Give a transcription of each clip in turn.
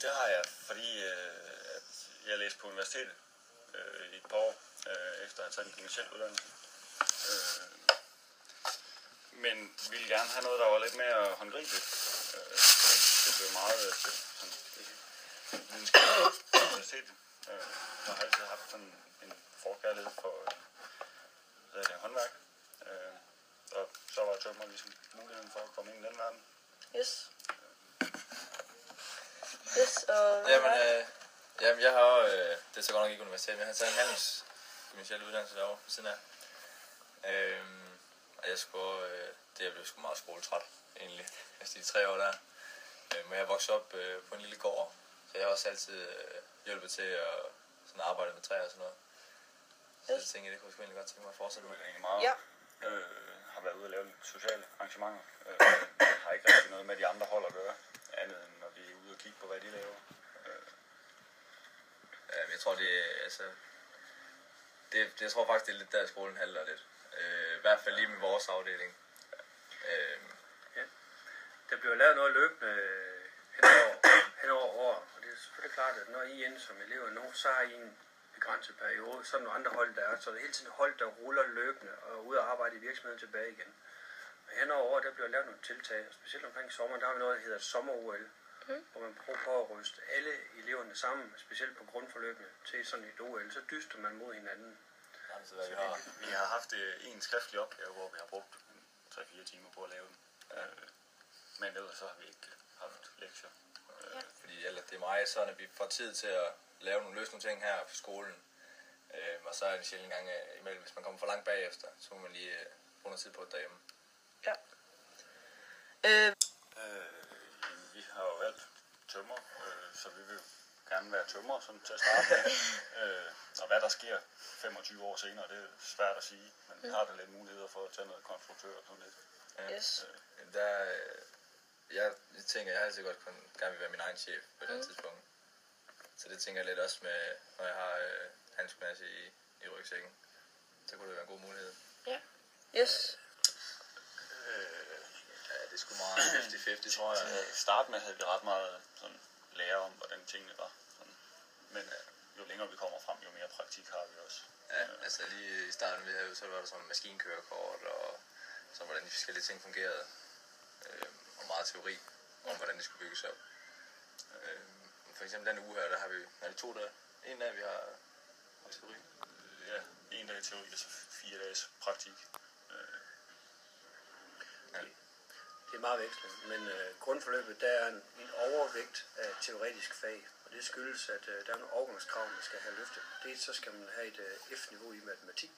Det har jeg, fordi at jeg læste på universitetet i et par år, efter at have taget en gymnasiel uddannelse. Men ville gerne have noget, der var lidt mere håndgribeligt. Det blev meget sådan videnskabeligt på universitetet. Jeg har altid haft sådan en forkærlighed for håndværk. Og så var tømmer ligesom muligheden for at komme ind i den verden. Yes. Yes, og... Jamen, jeg har jo, det er så godt nok ikke universitet, men jeg har taget en handelsgymnasiel uddannelse derovre ved siden af. Og jeg skulle, det blev sgu meget skoletræt, egentlig, efter de 3 år der. Men jeg voksede op på en lille gård, så jeg har også altid hjulpet til at sådan arbejde med træer og sådan noget. Så jeg tænkte, det kunne jeg sgu egentlig godt tænke mig at fortsætte med. Ja. Har været ude og lave lidt sociale arrangementer. Har ikke rigtig noget med de andre hold at gøre, andet end når vi er ude og kigge på, hvad de laver. Jeg tror, jeg tror faktisk, det er lidt der, skolen halter lidt. I hvert fald lige med vores afdeling. Ja. Der bliver lavet noget løbende hen over år, og det er selvfølgelig klart, at når I ender som elever nu, så har I en begrænset periode, så er der nogle andre hold, der er, så det er hele tiden hold, der ruller løbende og ud og arbejde i virksomheden tilbage igen. Og hen over år, der bliver lavet nogle tiltag, og specielt omkring sommeren, der har vi noget, der hedder sommer-OL, hvor man prøver på at ryste alle eleverne sammen, specielt på grundforløbene, til sådan et OL, så dyster man mod hinanden. Vi har haft en skriftlig opgave, hvor vi har brugt 3-4 timer på at lave den. Men ellers så har vi ikke haft lektier. Fordi ellers det er meget sådan, at vi får tid til at lave nogle løsende ting her på skolen. Og så er det sjældent en gang imellem, hvis man kommer for langt bagefter, så må man lige bruge noget tid på det derhjemme. Ja. Vi har jo valgt tømmer, så vi vil gerne være tømmer sådan til at starte med. Og hvad der sker 25 år senere, det er svært at sige, men vi har da lidt muligheder for at tage noget konstruktør og sådan lidt. Yes. Jeg tænker, jeg har altid godt gerne vil være min egen chef på et tidspunkt. Så det tænker jeg lidt også med, når jeg har handelsgymnasie i rygsækken. Så kunne det være en god mulighed. Ja. Yes. Det er sgu meget 50-50, tror jeg. Til at starte med havde vi ret meget sådan, lære om, hvordan tingene var. Sådan. Men jo længere vi kommer frem, jo mere praktik har vi også. Ja, altså lige i starten, så var der sådan maskinkørekort, og så hvordan de forskellige ting fungerede. Og meget teori om, hvordan det skulle bygges op. For eksempel den uge her, der har vi, en dag vi har teori. Ja, 1 dag teori og så 4 dages praktik. Det er meget vekslende, men grundforløbet, der er en overvægt af teoretisk fag, og det skyldes, at der er nogle overgangskrav, man skal have løftet. Dels så skal man have et F-niveau i matematik,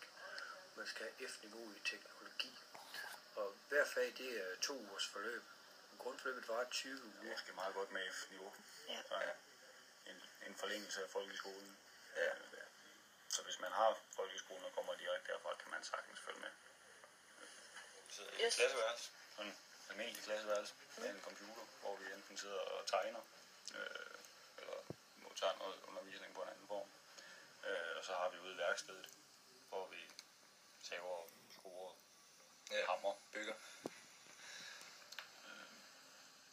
man skal have F-niveau i teknologi, og hver fag, det er 2 ugers forløb. Grundforløbet varer 20 uger. Det er måske meget godt med F-niveau. Ja. En forlængelse af folkeskolen. Ja. Så hvis man har folkeskolen og kommer direkte derfra, kan man sagtens følge med. Vi sidder i et klasseværelse, sådan en almindelig klasseværelse med en computer, hvor vi enten sidder og tegner, eller modtager noget undervisning på en anden form. Og så har vi ude i værkstedet, hvor vi saver, skruer, hammer, bygger.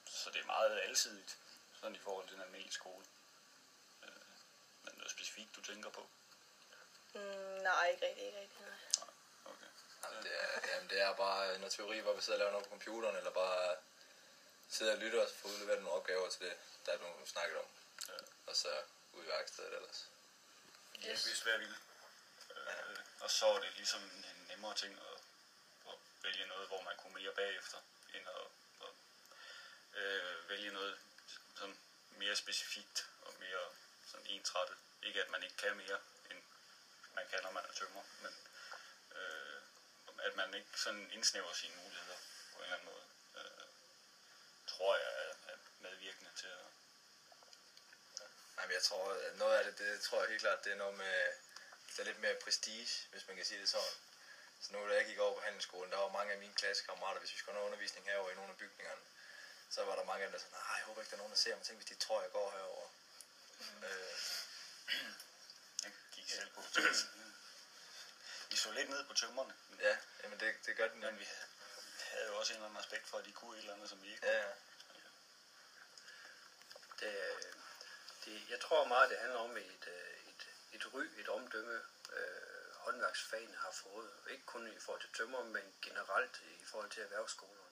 Så det er meget alsidigt, sådan i forhold til den almindelige skole. Men noget specifikt, du tænker på? Nej, ikke rigtig, nej. Okay. Jamen, det er bare noget teori, hvor vi sidder og laver noget på computeren, eller bare sidder og lytter og får udleveret nogle opgaver til det, der er nogen snakket om. Ja. Og så ud i værkstedet ellers. Yes. Det er svært vildt. Og så er det ligesom en nemmere ting at vælge noget, hvor man kunne mere bagefter, end at vælge noget sådan mere specifikt og mere sådan ensrettet. Ikke at man ikke kan mere, end man kan, når man er tømrer, men at man ikke sådan indsnæver sine muligheder på en eller anden måde, tror jeg er medvirkende til at... Jamen, jeg tror, at noget af det tror jeg helt klart, det er noget med, der er lidt mere prestige, hvis man kan sige det sådan. Så nu, da jeg gik over på handelsskolen, der var mange af mine klassekammerater, hvis vi skulle have noget undervisning herovre i nogle af bygningerne, så var der mange af dem, der sagde, nej, jeg håber ikke, der er nogen, der ser mig. Tænk, hvis de tror, jeg går herover. Jeg gik selv på Vi så lidt ned på tømmerne. Ja, jamen det gør den. Men vi havde jo også en eller anden aspekt for, at de kunne et eller andet, som vi ikke kunne. Ja. Jeg tror meget, det handler om et ry, et omdømme, håndværksfagene har fået. Ikke kun i forhold til tømmer, men generelt i forhold til erhvervsskolerne.